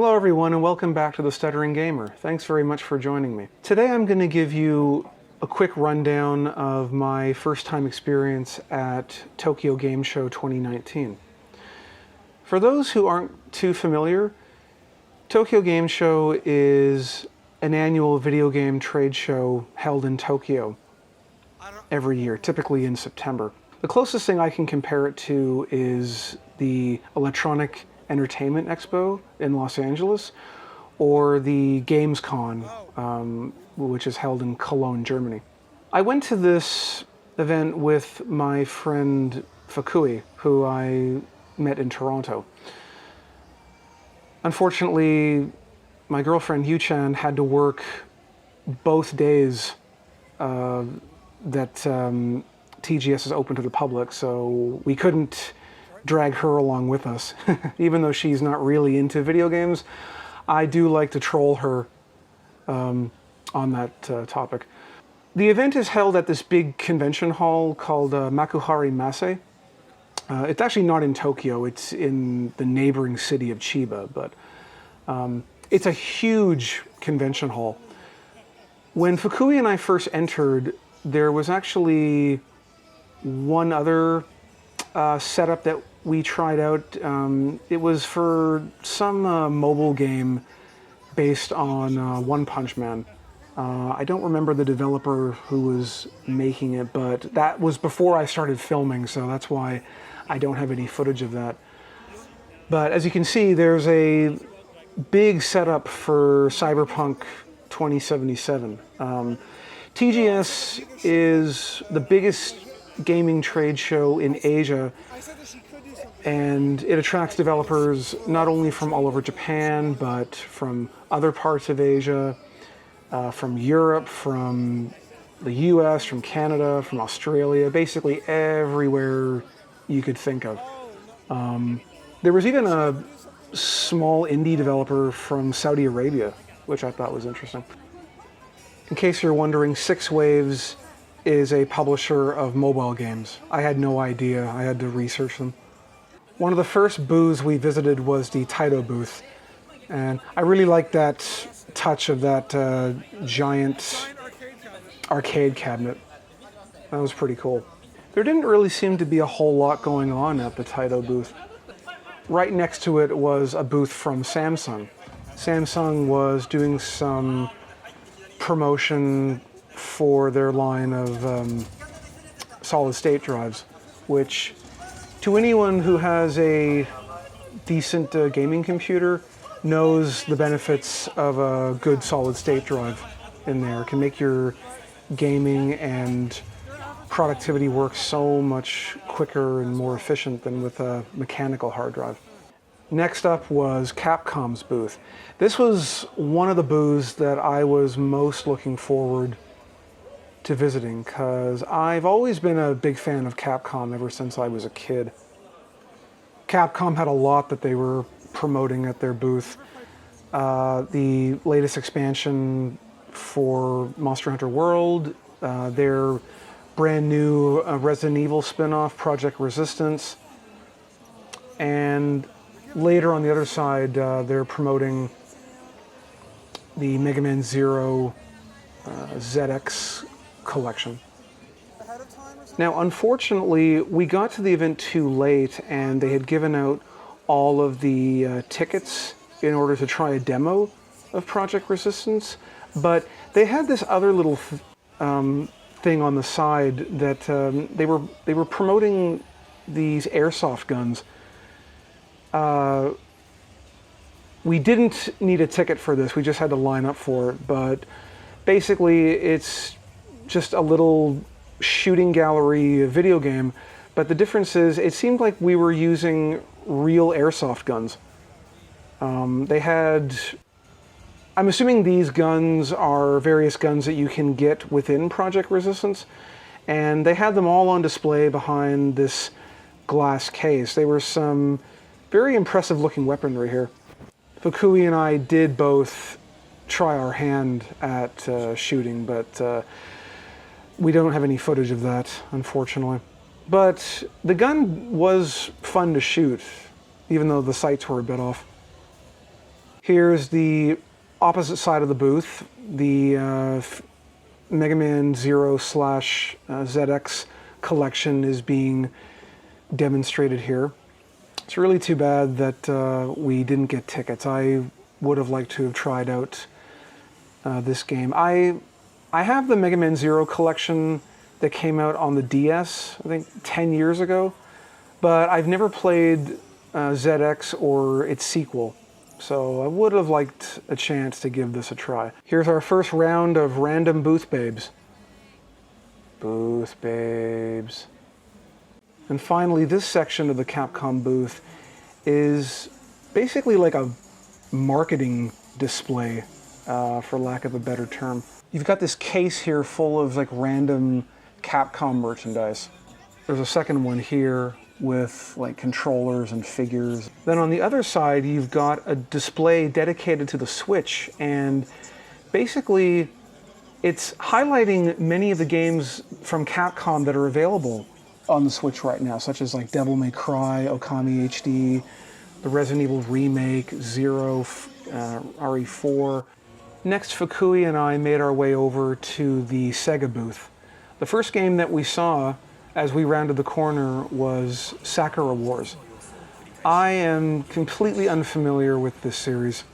Hello everyone and welcome back to the Stuttering Gamer. Thanks very much for joining me. Today I'm going to give you a quick rundown of my first time experience at Tokyo Game Show 2019. For those who aren't too familiar, Tokyo Game Show is an annual video game trade show held in Tokyo every year, typically in September. The closest thing I can compare it to is the Electronic Entertainment Expo in Los Angeles, or the Gamescom, which is held in Cologne, Germany. I went to this event with my friend Fukui, who I met in Toronto. Unfortunately, my girlfriend Yu-chan had to work both days that TGS is open to the public, so we couldn't drag her along with us. Even though she's not really into video games, I do like to troll her on that topic. The event is held at this big convention hall called Makuhari Mase. It's actually not in Tokyo, it's in the neighboring city of Chiba, but it's a huge convention hall. When Fukui and I first entered, there was actually one other setup that we tried out. It was for some mobile game based on One Punch Man. I don't remember the developer who was making it, but that was before I started filming, so that's why I don't have any footage of that. But as you can see, there's a big setup for Cyberpunk 2077. TGS is the biggest gaming trade show in Asia, and it attracts developers not only from all over Japan, but from other parts of Asia, from Europe, from the US, from Canada, from Australia, basically everywhere you could think of. There was even a small indie developer from Saudi Arabia, which I thought was interesting. In case you're wondering, Six Waves is a publisher of mobile games. I had no idea. I had to research them. One of the first booths we visited was the Taito booth, and I really liked that touch of that giant arcade cabinet. That was pretty cool. There didn't really seem to be a whole lot going on at the Taito booth. Right next to it was a booth from Samsung. Samsung was doing some promotion for their line of solid-state drives, which to anyone who has a decent gaming computer knows the benefits of a good solid-state drive in there. It can make your gaming and productivity work so much quicker and more efficient than with a mechanical hard drive. Next up was Capcom's booth. This was one of the booths that I was most looking forward to visiting, because I've always been a big fan of Capcom ever since I was a kid. Capcom had a lot that they were promoting at their booth. The latest expansion for Monster Hunter World, their brand new Resident Evil spin-off, Project Resistance, and later on the other side, they're promoting the Mega Man Zero ZX collection. Now, unfortunately, we got to the event too late, and they had given out all of the tickets in order to try a demo of Project Resistance, but they had this other little thing on the side that they were promoting these airsoft guns. We didn't need a ticket for this, we just had to line up for it, but basically it's just a little shooting gallery video game, but the difference is it seemed like we were using real airsoft guns. They had, I'm assuming these guns are various guns that you can get within Project Resistance, and they had them all on display behind this glass case. They were some very impressive looking weaponry here. Fukui and I did both try our hand at shooting, but we don't have any footage of that, unfortunately. But the gun was fun to shoot, even though the sights were a bit off. Here's the opposite side of the booth. The Mega Man Zero / ZX collection is being demonstrated here. It's really too bad that we didn't get tickets. I would have liked to have tried out this game. I have the Mega Man Zero collection that came out on the DS, I think 10 years ago, but I've never played ZX or its sequel, so I would have liked a chance to give this a try. Here's our first round of random booth babes. Booth babes. And finally, this section of the Capcom booth is basically like a marketing display, for lack of a better term. You've got this case here full of like random Capcom merchandise. There's a second one here with like controllers and figures. Then on the other side, you've got a display dedicated to the Switch, and basically it's highlighting many of the games from Capcom that are available on the Switch right now, such as like Devil May Cry, Okami HD, the Resident Evil Remake, Zero, RE4. Next, Fukui and I made our way over to the Sega booth. The first game that we saw as we rounded the corner was Sakura Wars. I am completely unfamiliar with this series,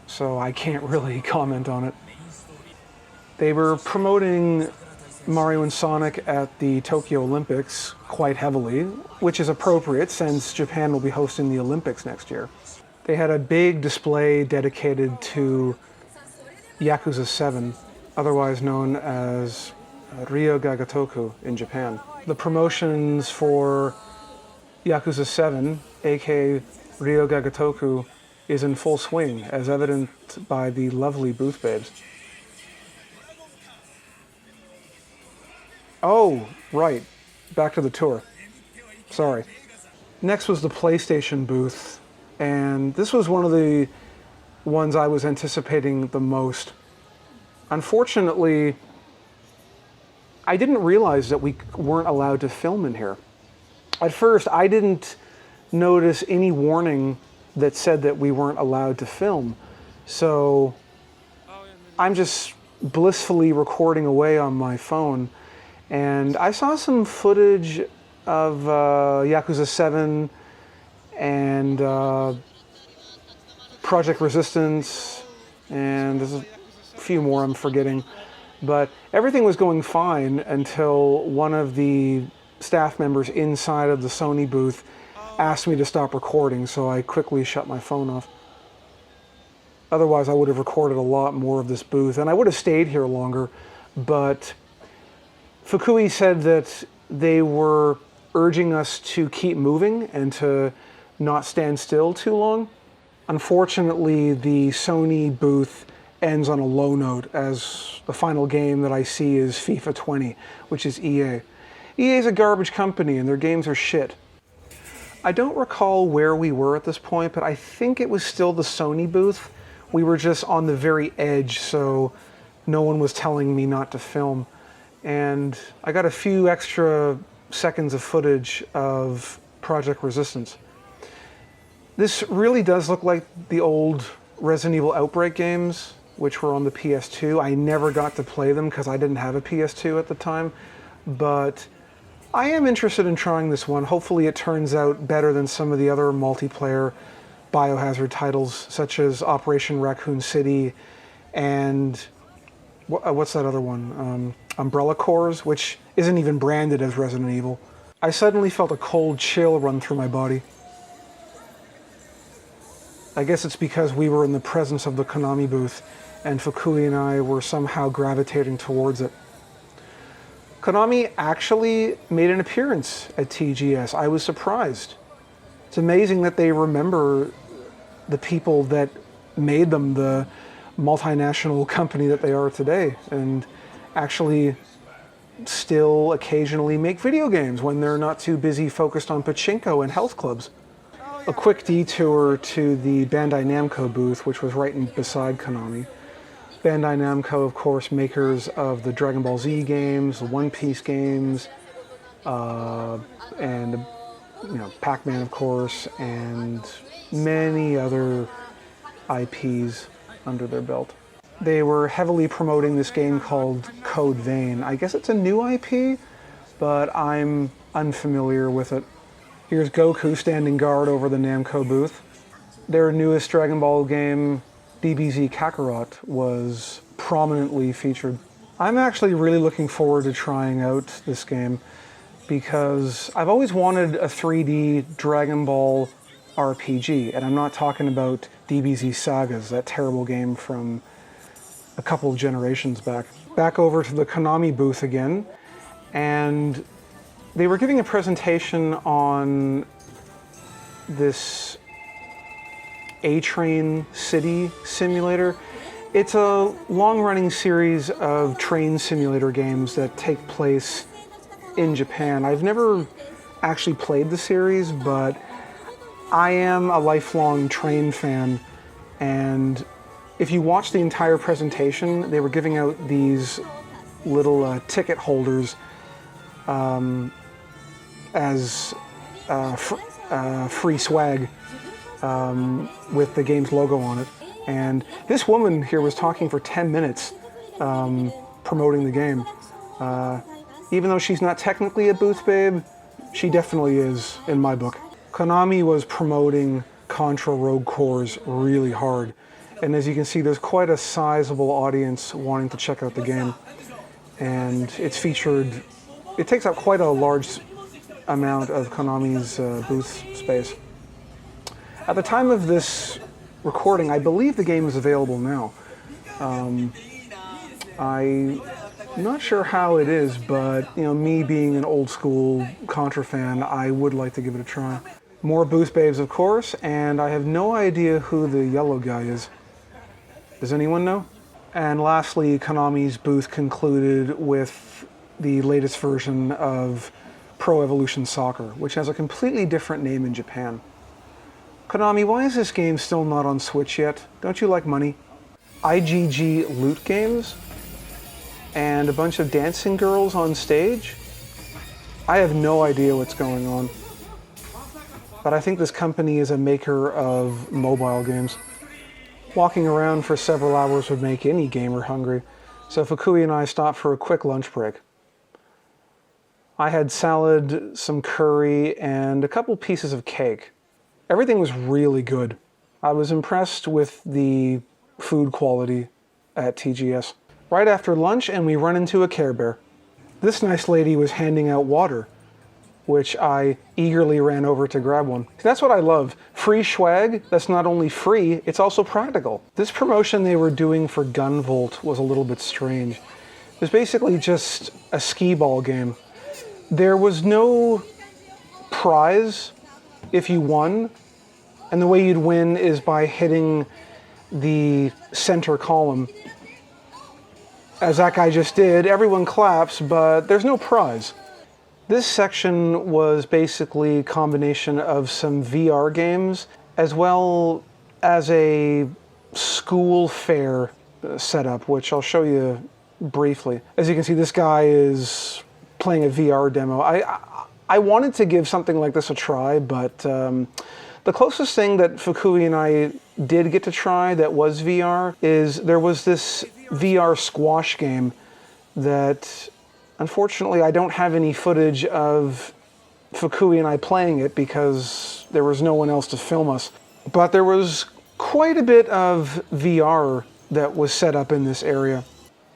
so I can't really comment on it. They were promoting Mario and Sonic at the Tokyo Olympics quite heavily, which is appropriate since Japan will be hosting the Olympics next year. They had a big display dedicated to Yakuza 7, otherwise known as Ryo ga Gotoku in Japan. The promotions for Yakuza 7, aka Ryo ga Gotoku, is in full swing, as evident by the lovely booth babes. Oh, right. Back to the tour. Sorry. Next was the PlayStation booth, and this was one of the ones I was anticipating the most. Unfortunately, I didn't realize that we weren't allowed to film in here. At first, I didn't notice any warning that said that we weren't allowed to film. So I'm just blissfully recording away on my phone, and I saw some footage of Yakuza 7 and Project Resistance, and there's a few more I'm forgetting. But everything was going fine until one of the staff members inside of the Sony booth asked me to stop recording, so I quickly shut my phone off. Otherwise, I would have recorded a lot more of this booth, and I would have stayed here longer, but Fukui said that they were urging us to keep moving and to not stand still too long. Unfortunately, the Sony booth ends on a low note, as the final game that I see is FIFA 20, which is EA. EA is a garbage company and their games are shit. I don't recall where we were at this point, but I think it was still the Sony booth. We were just on the very edge, so no one was telling me not to film. And I got a few extra seconds of footage of Project Resistance. This really does look like the old Resident Evil Outbreak games, which were on the PS2. I never got to play them because I didn't have a PS2 at the time, but I am interested in trying this one. Hopefully it turns out better than some of the other multiplayer Biohazard titles, such as Operation Raccoon City and what's that other one? Umbrella Corps, which isn't even branded as Resident Evil. I suddenly felt a cold chill run through my body. I guess it's because we were in the presence of the Konami booth, and Fukui and I were somehow gravitating towards it. Konami actually made an appearance at TGS. I was surprised. It's amazing that they remember the people that made them the multinational company that they are today, and actually still occasionally make video games when they're not too busy focused on pachinko and health clubs. A quick detour to the Bandai Namco booth, which was right beside Konami. Bandai Namco, of course, makers of the Dragon Ball Z games, the One Piece games, and Pac-Man, of course, and many other IPs under their belt. They were heavily promoting this game called Code Vein. I guess it's a new IP, but I'm unfamiliar with it. Here's Goku standing guard over the Namco booth. Their newest Dragon Ball game, DBZ Kakarot, was prominently featured. I'm actually really looking forward to trying out this game because I've always wanted a 3D Dragon Ball RPG, and I'm not talking about DBZ Sagas, that terrible game from a couple of generations back. Back over to the Konami booth again, and they were giving a presentation on this A-Train City simulator. It's a long-running series of train simulator games that take place in Japan. I've never actually played the series, but I am a lifelong train fan, and if you watch the entire presentation, they were giving out these little ticket holders as free swag with the game's logo on it. And this woman here was talking for 10 minutes promoting the game. Even though she's not technically a booth babe, she definitely is in my book. Konami was promoting Contra Rogue Corps really hard. And as you can see, there's quite a sizable audience wanting to check out the game. And it's featured, it takes up quite a large amount of Konami's booth space. At the time of this recording, I believe the game is available now. I'm not sure how it is, but me being an old school Contra fan, I would like to give it a try. More booth babes, of course, and I have no idea who the yellow guy is. Does anyone know? And lastly, Konami's booth concluded with the latest version of Pro Evolution Soccer, which has a completely different name in Japan. Konami, why is this game still not on Switch yet? Don't you like money? IGG loot games? And a bunch of dancing girls on stage? I have no idea what's going on. But I think this company is a maker of mobile games. Walking around for several hours would make any gamer hungry, so Fukui and I stopped for a quick lunch break. I had salad, some curry, and a couple pieces of cake. Everything was really good. I was impressed with the food quality at TGS. Right after lunch, and we run into a Care Bear. This nice lady was handing out water, which I eagerly ran over to grab one. That's what I love. Free swag that's not only free, it's also practical. This promotion they were doing for Gunvolt was a little bit strange. It was basically just a skee-ball game. There was no prize if you won, and the way you'd win is by hitting the center column. As that guy just did, everyone claps, but there's no prize. This section was basically a combination of some VR games as well as a school fair setup, which I'll show you briefly. As you can see, this guy is playing a VR demo. I wanted to give something like this a try, but the closest thing that Fukui and I did get to try that was VR is there was this VR squash game that unfortunately I don't have any footage of Fukui and I playing it because there was no one else to film us. But there was quite a bit of VR that was set up in this area.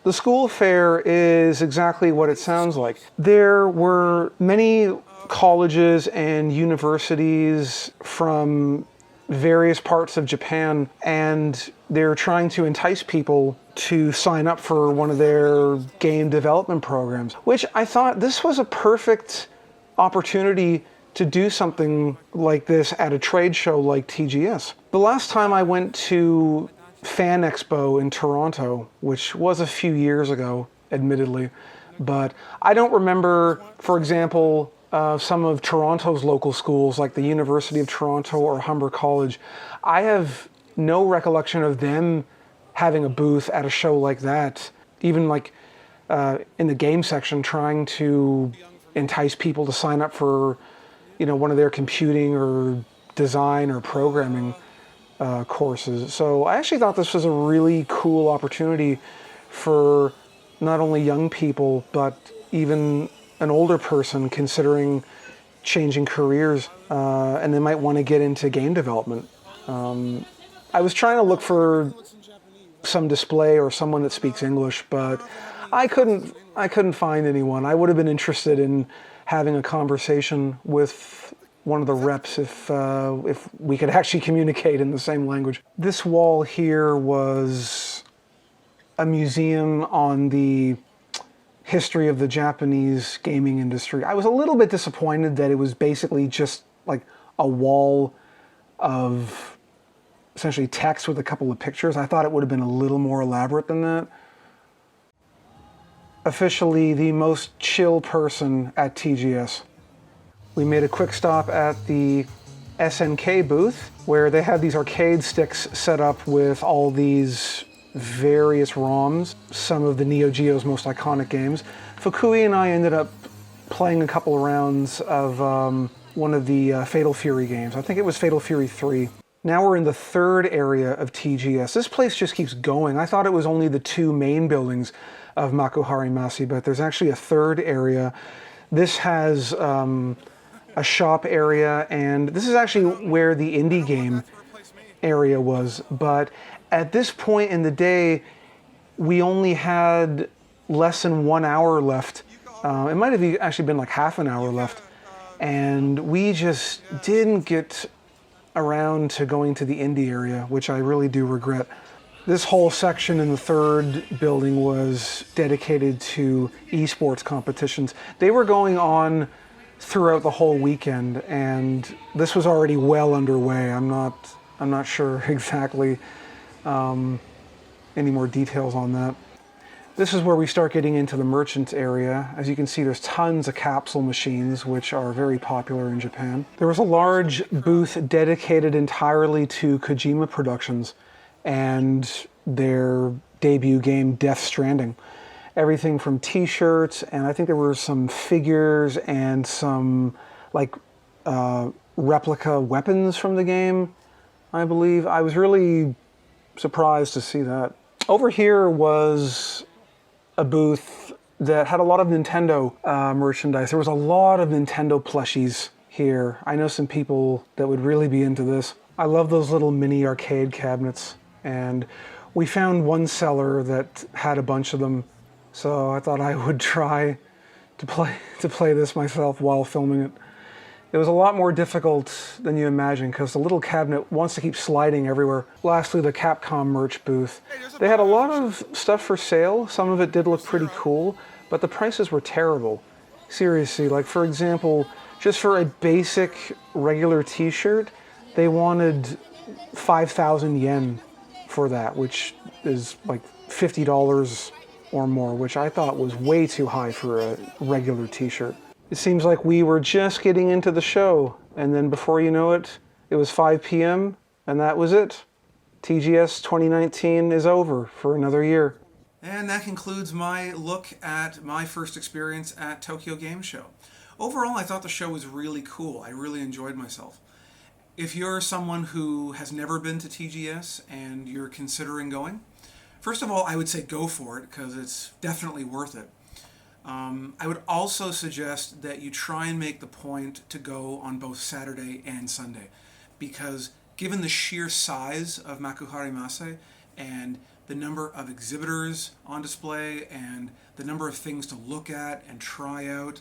The school fair is exactly what it sounds like. There were many colleges and universities from various parts of Japan, and they're trying to entice people to sign up for one of their game development programs, which I thought this was a perfect opportunity to do something like this at a trade show like TGS. The last time I went to Fan Expo in Toronto, which was a few years ago, admittedly, but I don't remember, for example, some of Toronto's local schools like the University of Toronto or Humber College. I have no recollection of them having a booth at a show like that, even like in the game section trying to entice people to sign up for one of their computing or design or programming courses. So I actually thought this was a really cool opportunity for not only young people, but even an older person considering changing careers, and they might want to get into game development. I was trying to look for some display or someone that speaks English, but I couldn't find anyone. I would have been interested in having a conversation with one of the reps if we could actually communicate in the same language. This wall here was a museum on the history of the Japanese gaming industry. I was a little bit disappointed that it was basically just like a wall of essentially text with a couple of pictures. I thought it would have been a little more elaborate than that. Officially the most chill person at TGS. We made a quick stop at the SNK booth where they had these arcade sticks set up with all these various ROMs, some of the Neo Geo's most iconic games. Fukui and I ended up playing a couple of rounds of one of the Fatal Fury games. I think it was Fatal Fury 3. Now we're in the third area of TGS. This place just keeps going. I thought it was only the two main buildings of Makuhari Masi, but there's actually a third area. This has a shop area, and this is actually where the indie game area was. But at this point in the day, we only had less than 1 hour left. It might have actually been like half an hour left. And we just didn't get around to going to the indie area, which I really do regret. This whole section in the third building was dedicated to esports competitions. They were going on throughout the whole weekend, and this was already well underway. I'm not sure exactly any more details on that. This is where we start getting into the merchant area. As you can see, there's tons of capsule machines, which are very popular in Japan. There was a large booth dedicated entirely to Kojima Productions and their debut game, Death Stranding. Everything from t-shirts, and I think there were some figures and some like replica weapons from the game, I believe. I was really surprised to see that. Over here was a booth that had a lot of Nintendo merchandise. There was a lot of Nintendo plushies here. I know some people that would really be into this. I love those little mini arcade cabinets, and we found one seller that had a bunch of them, so I thought I would try to play this myself while filming it. It was a lot more difficult than you imagine because the little cabinet wants to keep sliding everywhere. Lastly, the Capcom merch booth. They had a lot of stuff for sale. Some of it did look pretty cool, but the prices were terrible. Seriously, like for example, just for a basic regular t-shirt, they wanted 5,000 yen for that, which is like $50 or more, which I thought was way too high for a regular t-shirt. It seems like we were just getting into the show, and then before you know it, it was 5 p.m., and that was it. TGS 2019 is over for another year. And that concludes my look at my first experience at Tokyo Game Show. Overall, I thought the show was really cool. I really enjoyed myself. If you're someone who has never been to TGS and you're considering going, first of all, I would say go for it, because it's definitely worth it. I would also suggest that you try and make the point to go on both Saturday and Sunday, because given the sheer size of Makuhari Mase and the number of exhibitors on display and the number of things to look at and try out,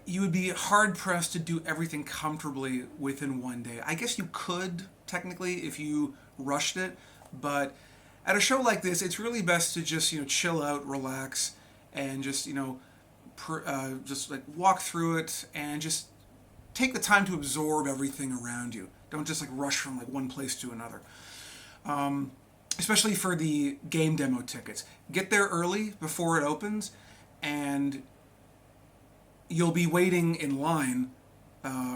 you would be hard-pressed to do everything comfortably within one day. I guess you could, technically, if you rushed it, but at a show like this, it's really best to just, chill out, relax, and just, just like walk through it and just take the time to absorb everything around you. Don't just like rush from like one place to another. Especially for the game demo tickets. Get there early before it opens, and you'll be waiting in line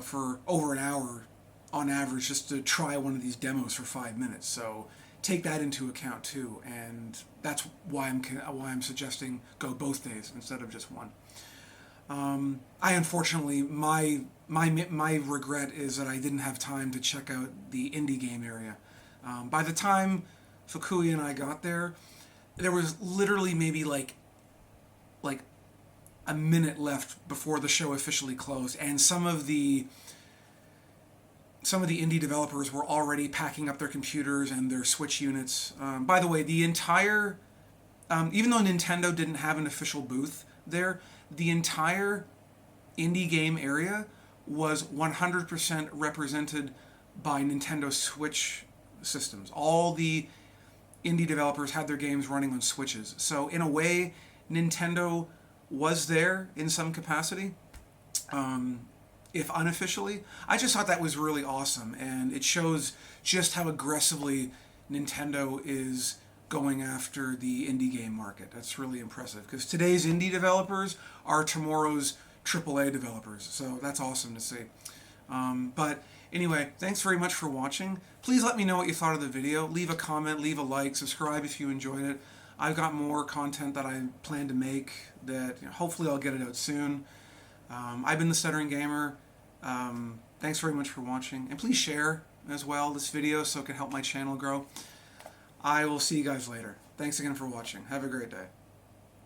for over an hour on average just to try one of these demos for 5 minutes. So take that into account too, and that's why I'm suggesting go both days instead of just one. I unfortunately, my regret is that I didn't have time to check out the indie game area. By the time Fukui and I got there, there was literally maybe like a minute left before the show officially closed, and some of the indie developers were already packing up their computers and their Switch units. By the way, the entire even though Nintendo didn't have an official booth there, the entire indie game area was 100% represented by Nintendo Switch systems. All the indie developers had their games running on Switches. So in a way, Nintendo was there in some capacity, if unofficially. I just thought that was really awesome, and it shows just how aggressively Nintendo is going after the indie game market. That's really impressive, because today's indie developers are tomorrow's AAA developers, so that's awesome to see. But anyway, thanks very much for watching. Please let me know what you thought of the video. Leave a comment, leave a like, subscribe if you enjoyed it. I've got more content that I plan to make that hopefully I'll get it out soon. I've been the Stuttering Gamer. Thanks very much for watching, and please share as well this video so it can help my channel grow. I will see you guys later. Thanks again for watching. Have a great day.